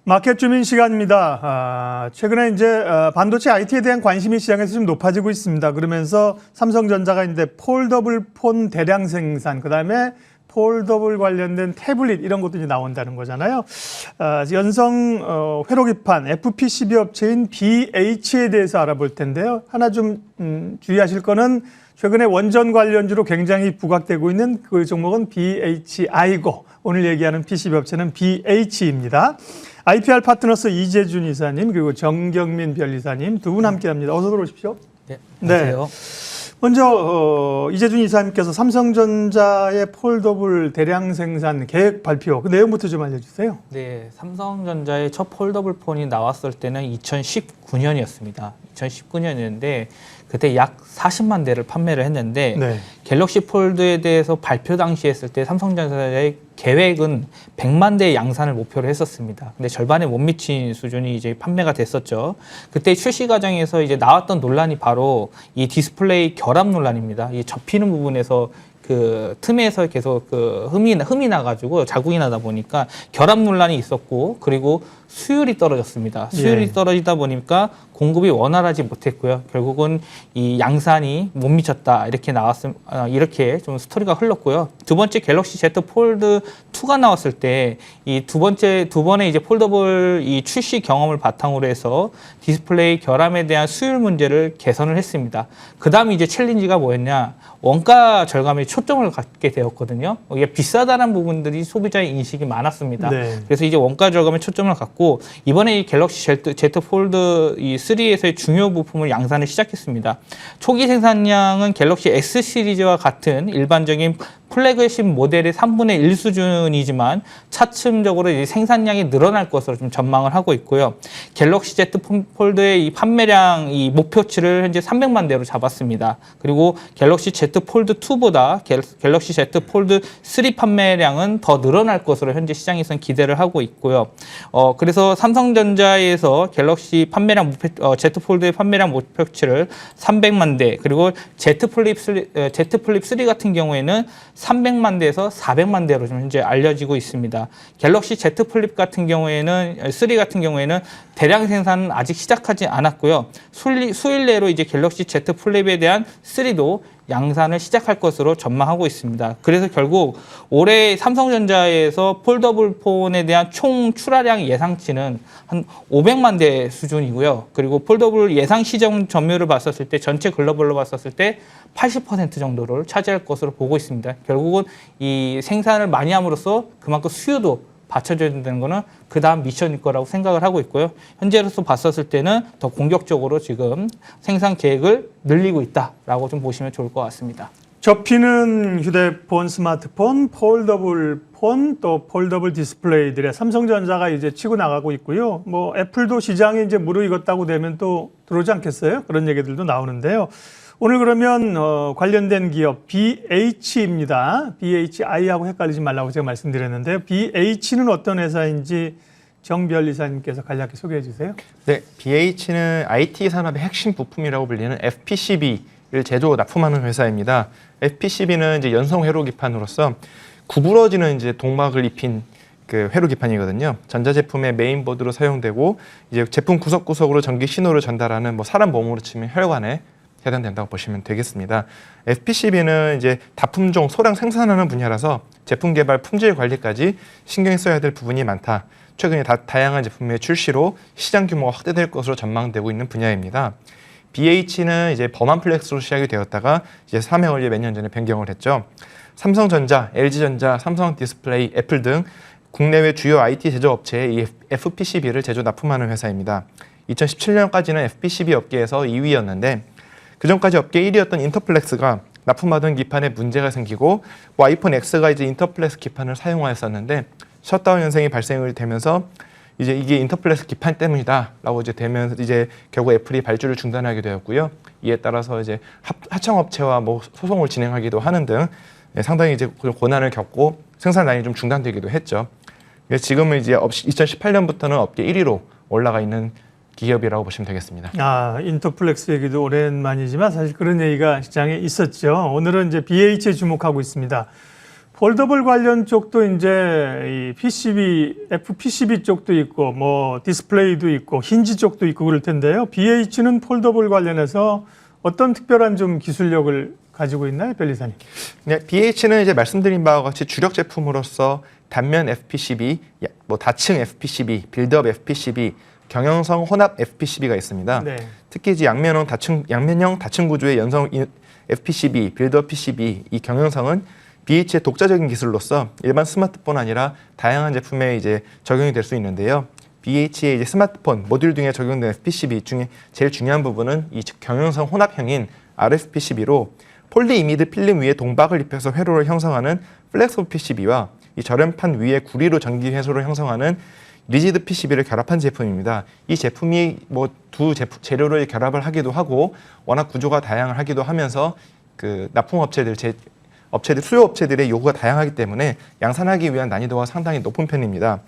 마켓 주민 시간입니다. 최근에 이제 반도체 IT에 대한 관심이 시장에서 좀 높아지고 있습니다. 그러면서 삼성전자가 이제 폴더블 폰 대량 생산, 그다음에 폴더블 관련된 태블릿 이런 것도 이제 나온다는 거잖아요. 연성 회로기판 FPCB 업체인 BH에 대해서 알아볼 텐데요. 하나 좀 주의하실 거는 최근에 원전 관련주로 굉장히 부각되고 있는 그 종목은 BHI고 오늘 얘기하는 PCB 업체는 BH입니다. IPR 파트너스 이재준 이사님 그리고 정경민 변리사님 두 분 함께합니다. 어서 들어오십시오. 네, 안녕하세요. 네. 먼저 이재준 이사님께서 삼성전자의 폴더블 대량 생산 계획 발표 그 내용부터 좀 알려주세요. 네, 삼성전자의 첫 폴더블 폰이 나왔을 때는 2019년이었습니다. 2019년이었는데 그때 약 40만 대를 판매를 했는데 네. 갤럭시 폴드에 대해서 발표 당시 했을 때 삼성전자의 계획은 100만 대의 양산을 목표로 했었습니다. 근데 절반에 못 미친 수준이 이제 판매가 됐었죠. 그때 출시 과정에서 이제 나왔던 논란이 바로 이 디스플레이 결합 논란입니다. 이 접히는 부분에서 그 틈에서 계속 그 흠이 나가지고 자국이 나다 보니까 결합 논란이 있었고 그리고 수율이 떨어졌습니다. 수율이 떨어지다 보니까 공급이 원활하지 못했고요. 결국은 이 양산이 못 미쳤다 이렇게 좀 스토리가 흘렀고요. 두 번째 갤럭시 Z 폴드 2가 나왔을 때 이 두 번의 이제 폴더블 이 출시 경험을 바탕으로 해서 디스플레이 결함에 대한 수율 문제를 개선을 했습니다. 그 다음에 이제 챌린지가 뭐였냐? 원가 절감에 초점을 갖게 되었거든요. 이게 비싸다는 부분들이 소비자의 인식이 많았습니다. 네. 그래서 이제 원가 절감에 초점을 갖고 이번에 이 갤럭시 Z 폴드 이 3에서의 중요 부품을 양산을 시작했습니다. 초기 생산량은 갤럭시 S 시리즈와 같은 일반적인 플래그십 모델의 3분의 1 수준이지만 차츰적으로 이 생산량이 늘어날 것으로 좀 전망을 하고 있고요. 갤럭시 Z 폴드의 이 판매량 이 목표치를 현재 300만 대로 잡았습니다. 그리고 갤럭시 Z 폴드 2보다 갤럭시 Z 폴드 3 판매량은 더 늘어날 것으로 현재 시장에서는 기대를 하고 있고요. 그래서 삼성전자에서 갤럭시 판매량 Z 폴드의 판매량 목표치를 300만 대 그리고 Z 플립 3 같은 경우에는 300만 대에서 400만 대로 좀 현재 알려지고 있습니다. 갤럭시 Z 플립 같은 경우에는 3 같은 경우에는 대량 생산은 아직 시작하지 않았고요. 수일 내로 이제 갤럭시 Z 플립에 대한 3도 양산을 시작할 것으로 전망하고 있습니다. 그래서 결국 올해 삼성전자에서 폴더블 폰에 대한 총 출하량 예상치는 한 500만 대 수준이고요. 그리고 폴더블 예상 시장 점유율을 봤었을 때 전체 글로벌로 봤었을 때 80% 정도를 차지할 것으로 보고 있습니다. 결국은 이 생산을 많이 함으로써 그만큼 수요도 받쳐줘야 된다는 거는 그 다음 미션일 거라고 생각을 하고 있고요. 현재로서 봤었을 때는 더 공격적으로 지금 생산 계획을 늘리고 있다라고 좀 보시면 좋을 것 같습니다. 접히는 휴대폰, 스마트폰, 폴더블 폰, 또 폴더블 디스플레이들의 삼성전자가 이제 치고 나가고 있고요. 뭐 애플도 시장에 이제 무르익었다고 되면 또 들어오지 않겠어요? 그런 얘기들도 나오는데요. 오늘 그러면 관련된 기업 BH입니다. BHI하고 헷갈리지 말라고 제가 말씀드렸는데요. BH는 어떤 회사인지 정변 이사님께서 간략히 소개해 주세요. 네, BH는 IT 산업의 핵심 부품이라고 불리는 FPCB를 제조 납품하는 회사입니다. FPCB는 이제 연성 회로기판으로서 구부러지는 이제 동막을 입힌 그 회로기판이거든요. 전자제품의 메인보드로 사용되고 이제 제품 구석구석으로 전기 신호를 전달하는 뭐 사람 몸으로 치면 혈관에 해당된다고 보시면 되겠습니다. FPCB는 이제 다품종 소량 생산하는 분야라서 제품 개발, 품질 관리까지 신경 써야 될 부분이 많다. 최근에 다양한 제품의 출시로 시장 규모가 확대될 것으로 전망되고 있는 분야입니다. BH는 이제 범한플렉스로 시작이 되었다가 이제 사명을 몇 년 전에 변경을 했죠. 삼성전자, LG전자, 삼성디스플레이, 애플 등 국내외 주요 IT 제조업체에 이 FPCB를 제조 납품하는 회사입니다. 2017년까지는 FPCB 업계에서 2위였는데 그전까지 업계 1위였던 인터플렉스가 납품하던 기판에 문제가 생기고 아이폰 X가 이제 인터플렉스 기판을 사용하였었는데 셧다운 현상이 발생을 되면서 이제 이게 인터플렉스 기판 때문이다라고 이제 되면서 이제 결국 애플이 발주를 중단하게 되었고요. 이에 따라서 이제 하청업체와 뭐 소송을 진행하기도 하는 등 상당히 이제 고난을 겪고 생산 라인이 좀 중단되기도 했죠. 지금은 이제 2018년부터는 업계 1위로 올라가 있는 기업이라고 보시면 되겠습니다. 인터플렉스 얘기도 오랜만이지만 사실 그런 얘기가 시장에 있었죠. 오늘은 이제 BH에 주목하고 있습니다. 폴더블 관련 쪽도 이제 이 PCB, FPCB 쪽도 있고 뭐 디스플레이도 있고 힌지 쪽도 있고 그럴 텐데요. BH는 폴더블 관련해서 어떤 특별한 좀 기술력을 가지고 있나요, 변리사님? 네, BH는 이제 말씀드린 바와 같이 주력 제품으로서 단면 FPCB, 뭐 다층 FPCB, 빌드업 FPCB, 경영성 혼합 FPCB가 있습니다. 네. 특히 이제 양면형 다층 구조의 연성 FPCB, 빌드업 PCB 이 경영성은 BH의 독자적인 기술로서 일반 스마트폰 아니라 다양한 제품에 이제 적용이 될 수 있는데요. BH의 이제 스마트폰 모듈 등에 적용된 FPCB 중에 제일 중요한 부분은 이 경영성 혼합형인 RFPCB로 폴리 이미드 필름 위에 동박을 입혀서 회로를 형성하는 플렉서블 PCB와 이 절연판 위에 구리로 전기 회소를 형성하는 리지드 PCB를 결합한 제품입니다. 이 제품이 뭐 두 재료를 결합을 하기도 하고 워낙 구조가 다양하기도 하면서 그 납품업체들 수요 업체들의 요구가 다양하기 때문에 양산하기 위한 난이도가 상당히 높은 편입니다.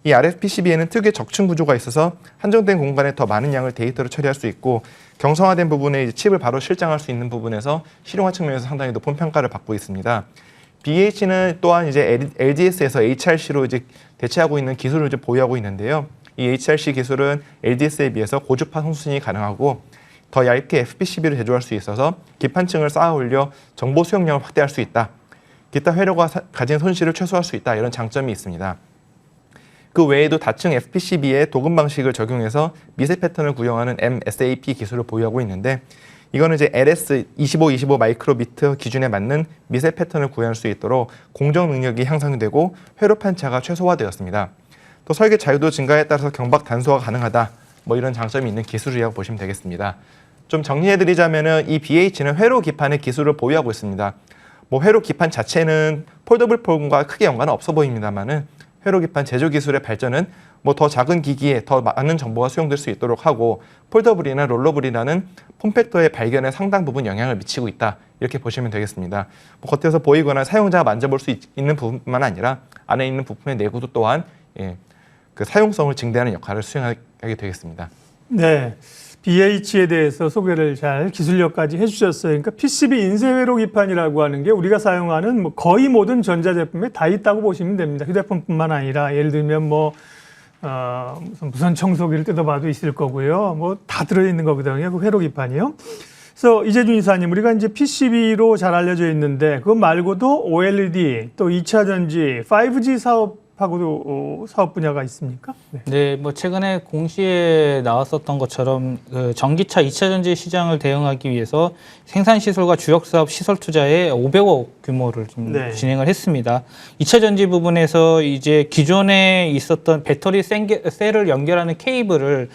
이 RFPCB에는 특유의 적층 구조가 있어서 한정된 공간에 더 많은 양을 데이터로 처리할 수 있고 경성화된 부분에 이제 칩을 바로 실장할 수 있는 부분에서 실용화 측면에서 상당히 높은 평가를 받고 있습니다. BH는 또한 이제 LDS에서 HRC로 이제 대체하고 있는 기술을 이제 보유하고 있는데요. 이 HRC 기술은 LDS에 비해서 고주파 송수신이 가능하고 더 얇게 FPCB를 제조할 수 있어서 기판층을 쌓아 올려 정보 수용량을 확대할 수 있다. 기타 회로가 가진 손실을 최소화할 수 있다. 이런 장점이 있습니다. 그 외에도 다층 FPCB의 도금 방식을 적용해서 미세 패턴을 구현하는 MSAP 기술을 보유하고 있는데 이거는 이제 LS 2525 마이크로비트 기준에 맞는 미세 패턴을 구현할 수 있도록 공정 능력이 향상되고 회로 편차가 최소화되었습니다. 또 설계 자유도 증가에 따라서 경박 단소가 가능하다. 뭐 이런 장점이 있는 기술이라고 보시면 되겠습니다. 좀 정리해드리자면은 이 BH는 회로 기판의 기술을 보유하고 있습니다. 뭐 회로 기판 자체는 폴더블 폰과 크게 연관은 없어 보입니다만은 회로 기판 제조 기술의 발전은 뭐 더 작은 기기에 더 많은 정보가 수용될 수 있도록 하고 폴더블이나 롤러블이라는 폼팩터의 발견에 상당 부분 영향을 미치고 있다. 이렇게 보시면 되겠습니다. 뭐 겉에서 보이거나 사용자가 만져볼 수 있는 부분만 아니라 안에 있는 부품의 내구도 또한 그 사용성을 증대하는 역할을 수행하게 되겠습니다. 네. BH에 대해서 소개를 잘 기술력까지 해주셨어요. 그러니까 PCB 인쇄회로 기판이라고 하는 게 우리가 사용하는 뭐 거의 모든 전자제품에 다 있다고 보시면 됩니다. 휴대폰뿐만 아니라 예를 들면 뭐 무슨 무선 청소기를 뜯어봐도 있을 거고요. 뭐 다 들어있는 거거든요. 그 회로 기판이요. 그래서 이재준 이사님, 우리가 이제 PCB로 잘 알려져 있는데 그거 말고도 OLED 또 2차 전지, 5G 사업하고도 사업 분야가 있습니까? 네. 네, 뭐 최근에 공시에 나왔었던 것처럼 그 전기차 2차 전지 시장을 대응하기 위해서 생산 시설과 주력 사업 시설 투자에 500억 규모를 좀 네. 진행을 했습니다. 2차 전지 부분에서 이제 기존에 있었던 배터리 셀을 연결하는 케이블을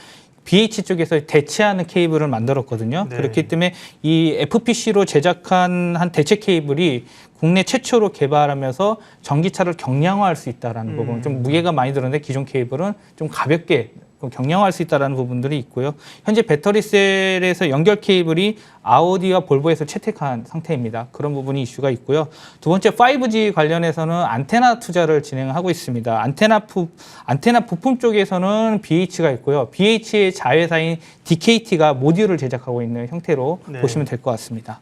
BH 쪽에서 대체하는 케이블을 만들었거든요. 네. 그렇기 때문에 이 FPC로 제작한 한 대체 케이블이 국내 최초로 개발하면서 전기차를 경량화할 수 있다는 부분, 좀 무게가 많이 들었는데 기존 케이블은 좀 가볍게 경량화할 수 있다는 부분들이 있고요. 현재 배터리셀에서 연결 케이블이 아우디와 볼보에서 채택한 상태입니다. 그런 부분이 이슈가 있고요. 두 번째 5G 관련해서는 안테나 투자를 진행하고 있습니다. 안테나 부품 쪽에서는 BH가 있고요. BH의 자회사인 DKT가 모듈을 제작하고 있는 형태로 네. 보시면 될 것 같습니다.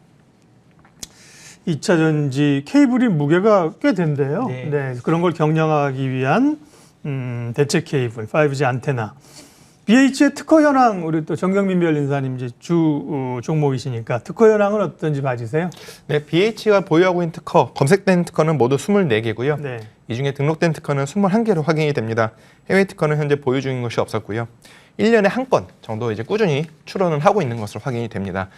2차 전지 케이블이 무게가 꽤 된대요. 네. 네, 그런 걸 경량화하기 위한 대체 케이블, 5G 안테나. BH의 특허 현황, 우리 또 정경민 변인사님 이제 주 종목이시니까 특허 현황은 어떤지 봐주세요. 네, BH가 보유하고 있는 특허, 검색된 특허는 모두 24개고요. 네. 이 중에 등록된 특허는 21개로 확인이 됩니다. 해외 특허는 현재 보유 중인 것이 없었고요. 1년에 한 건 정도 이제 꾸준히 출원을 하고 있는 것으로 확인이 됩니다.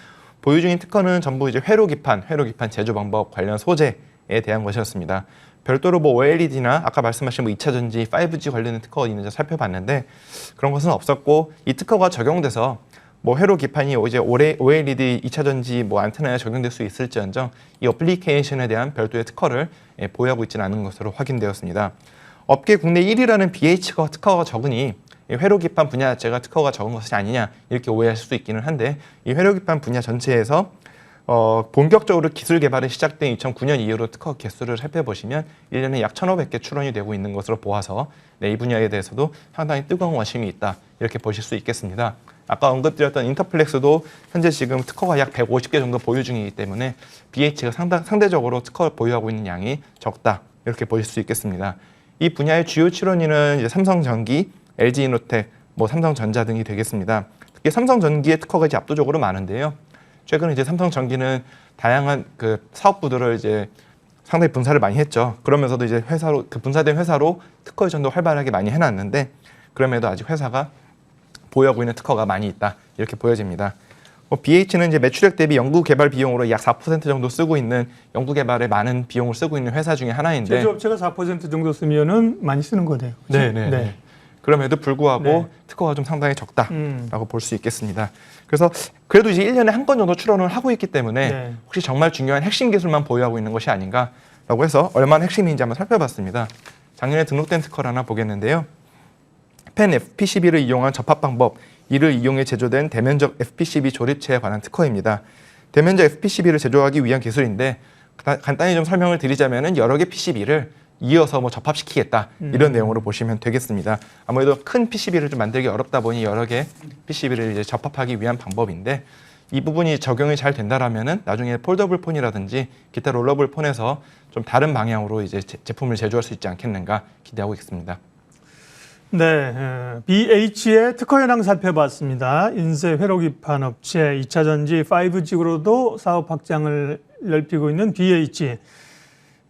보유 중인 특허는 전부 이제 회로 기판 제조 방법 관련 소재에 대한 것이었습니다. 별도로 뭐 OLED나 아까 말씀하신 뭐 2차 전지, 5G 관련된 특허가 있는지 살펴봤는데 그런 것은 없었고 이 특허가 적용돼서 뭐 회로 기판이 이제 OLED, 2차 전지 뭐 안테나에 적용될 수 있을지언정 이 어플리케이션에 대한 별도의 특허를 보유하고 있지는 않은 것으로 확인되었습니다. 업계 국내 1위라는 BH가 특허가 적으니 회로 기판 분야 자체가 특허가 적은 것이 아니냐 이렇게 오해하실 수 있기는 한데 이 회로 기판 분야 전체에서 본격적으로 기술 개발이 시작된 2009년 이후로 특허 개수를 살펴보시면 1년에 약 1,500개 출원이 되고 있는 것으로 보아서 이 분야에 대해서도 상당히 뜨거운 관심이 있다 이렇게 보실 수 있겠습니다. 아까 언급드렸던 인터플렉스도 현재 지금 특허가 약 150개 정도 보유 중이기 때문에 BH가 상대적으로 특허를 보유하고 있는 양이 적다 이렇게 보실 수 있겠습니다. 이 분야의 주요 출원인은 이제 삼성전기, LG이노텍, 삼성전자 등이 되겠습니다. 특히 삼성전기의 특허가 이제 압도적으로 많은데요. 최근에 이제 삼성전기는 다양한 그 사업부들을 이제 상당히 분사를 많이 했죠. 그러면서도 이제 회사로 그 분사된 회사로 특허 유전도 활발하게 많이 해놨는데 그럼에도 아직 회사가 보유하고 있는 특허가 많이 있다 이렇게 보여집니다. BH는 이제 매출액 대비 연구 개발 비용으로 약 4% 정도 쓰고 있는 연구 개발에 많은 비용을 쓰고 있는 회사 중에 하나인데 제조업체가 4% 정도 쓰면은 많이 쓰는 거네요. 그렇죠? 네. 그럼에도 불구하고 네. 특허가 좀 상당히 적다라고 볼 수 있겠습니다. 그래서 그래도 이제 1년에 한 건 정도 출원을 하고 있기 때문에 네. 혹시 정말 중요한 핵심 기술만 보유하고 있는 것이 아닌가라고 해서 얼마나 핵심인지 한번 살펴봤습니다. 작년에 등록된 특허를 하나 보겠는데요. 펜 FPCB를 이용한 접합 방법, 이를 이용해 제조된 대면적 FPCB 조립체에 관한 특허입니다. 대면적 FPCB를 제조하기 위한 기술인데 간단히 좀 설명을 드리자면은 여러 개 PCB를 이어서 접합시키겠다 이런 내용으로 보시면 되겠습니다. 아무래도 큰 PCB를 좀 만들기 어렵다 보니 여러 개 PCB를 이제 접합하기 위한 방법인데 이 부분이 적용이 잘 된다라면은 나중에 폴더블 폰이라든지 기타 롤러블 폰에서 좀 다른 방향으로 이제 제품을 제조할 수 있지 않겠는가 기대하고 있습니다. 네, BH의 특허 현황 살펴봤습니다. 인쇄 회로 기판 업체, 2차 전지 5G로도 사업 확장을 넓히고 있는 BH.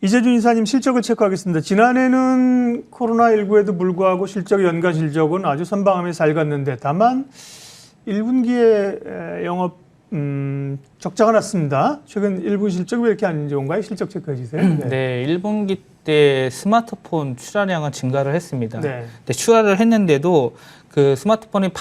이재준 이사님 실적을 체크하겠습니다. 지난해는 코로나19에도 불구하고 연가 실적은 아주 선방하며 잘 갔는데 다만 1분기에 영업 적자가 났습니다. 최근 1분 실적이 왜 이렇게 안 좋은가요? 실적 체크해 주세요. 네, 1분기 때 스마트폰 출하량은 증가를 했습니다. 네. 근데 출하를 했는데도 그 스마트폰의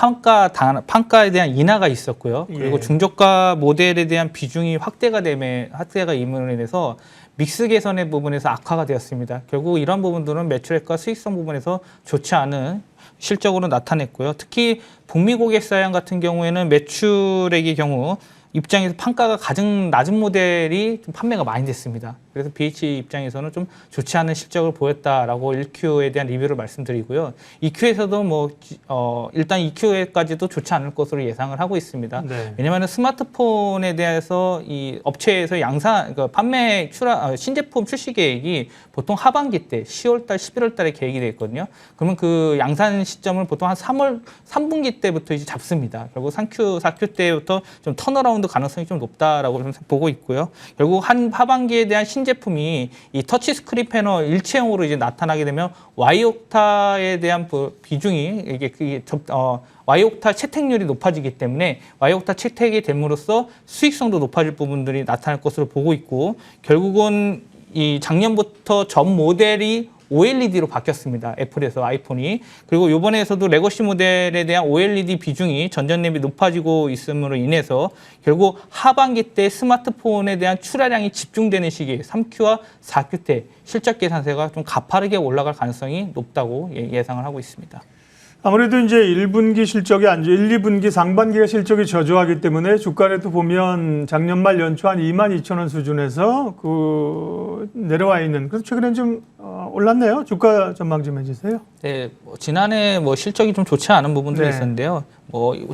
판가에 대한 인하가 있었고요. 그리고 예. 중저가 모델에 대한 비중이 확대가 임으로 인해서 믹스 개선의 부분에서 악화가 되었습니다. 결국 이런 부분들은 매출액과 수익성 부분에서 좋지 않은 실적으로 나타냈고요. 특히 북미 고객사양 같은 경우에는 매출액의 경우 입장에서 판가가 가장 낮은 모델이 좀 판매가 많이 됐습니다. 그래서 BH 입장에서는 좀 좋지 않은 실적을 보였다라고 1Q에 대한 리뷰를 말씀드리고요. 2Q에서도 일단 2Q에까지도 좋지 않을 것으로 예상을 하고 있습니다. 네. 왜냐하면 스마트폰에 대해서 이 업체에서 판매 신제품 출시 계획이 보통 하반기 때 10월달, 11월달에 계획이 되어 있거든요. 그러면 그 양산 시점을 보통 한 3분기 때부터 이제 잡습니다. 결국 3Q, 4Q 때부터 좀 턴어라운드 가능성이 좀 높다라고 좀 보고 있고요. 결국 하반기에 대한 신제품이 이 터치 스크린 패널 일체형으로 이제 나타나게 되면 Y옥타에 대한 비중이 Y옥타 채택률이 높아지기 때문에 Y옥타 채택이 됨으로써 수익성도 높아질 부분들이 나타날 것으로 보고 있고 결국은 이 작년부터 전 모델이 OLED로 바뀌었습니다. 애플에서 아이폰이. 그리고 이번에서도 레거시 모델에 대한 OLED 비중이 전년 대비 높아지고 있음으로 인해서 결국 하반기 때 스마트폰에 대한 출하량이 집중되는 시기 3Q와 4Q 때 실적 계산세가 좀 가파르게 올라갈 가능성이 높다고 예상을 하고 있습니다. 아무래도 이제 1분기 실적이 1, 2분기 상반기가 실적이 저조하기 때문에 주가에도 보면 작년 말 연초 한 22,000원 수준에서 내려와 있는. 그래서 최근에 좀 올랐네요. 주가 전망 좀 해주세요. 네, 지난해 실적이 좀 좋지 않은 부분들이 네. 있었는데요.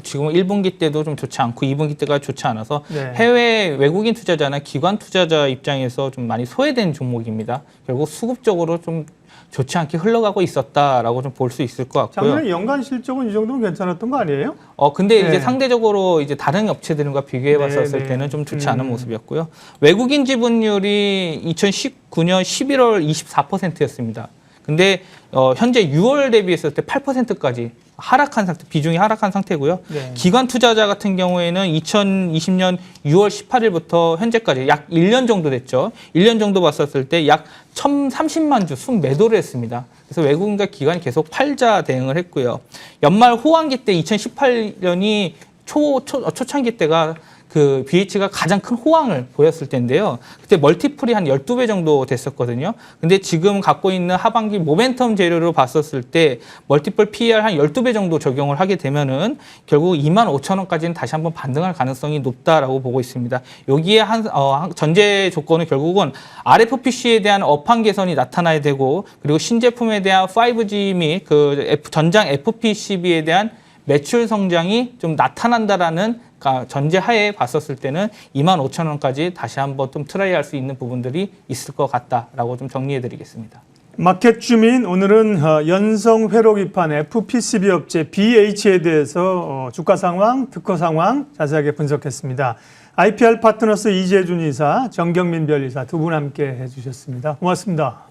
지금 1분기 때도 좀 좋지 않고 2분기 때가 좋지 않아서 네. 해외 외국인 투자자나 기관 투자자 입장에서 좀 많이 소외된 종목입니다. 결국 수급적으로 좀 좋지 않게 흘러가고 있었다라고 좀 볼 수 있을 것 같고요. 작년에 연간 실적은 이 정도면 괜찮았던 거 아니에요? 근데 네. 이제 상대적으로 이제 다른 업체들과 비교해 봤었을 네, 네. 때는 좀 좋지 않은 모습이었고요. 외국인 지분율이 2019년 11월 24%였습니다. 근데 현재 6월 대비했을 때 8%까지 하락한 상태, 비중이 하락한 상태고요. 네. 기관 투자자 같은 경우에는 2020년 6월 18일부터 현재까지 약 1년 정도 됐죠. 1년 정도 봤었을 때 약 1,030만 주 순매도를 했습니다. 그래서 외국인과 기관이 계속 팔자 대응을 했고요. 연말 호황기 때 2018년이 초창기 때가 그 BH가 가장 큰 호황을 보였을 때인데요. 그때 멀티플이 한 12배 정도 됐었거든요. 근데 지금 갖고 있는 하반기 모멘텀 재료로 봤었을 때 멀티플 PER 한 12배 정도 적용을 하게 되면은 결국 25,000원까지는 다시 한번 반등할 가능성이 높다라고 보고 있습니다. 여기에 전제 조건은 결국은 RFPC에 대한 업황 개선이 나타나야 되고 그리고 신제품에 대한 5G 및 그 전장 FPCB에 대한 매출 성장이 좀 나타난다라는 전제하에 봤었을 때는 25,000원까지 다시 한번 좀 트라이할 수 있는 부분들이 있을 것 같다라고 좀 정리해드리겠습니다. 마켓 주민 오늘은 연성 회로 기판 FPCB 업체 BH에 대해서 주가 상황, 특허 상황 자세하게 분석했습니다. IPR 파트너스 이재준 이사, 정경민 변리사 두 분 함께 해주셨습니다. 고맙습니다.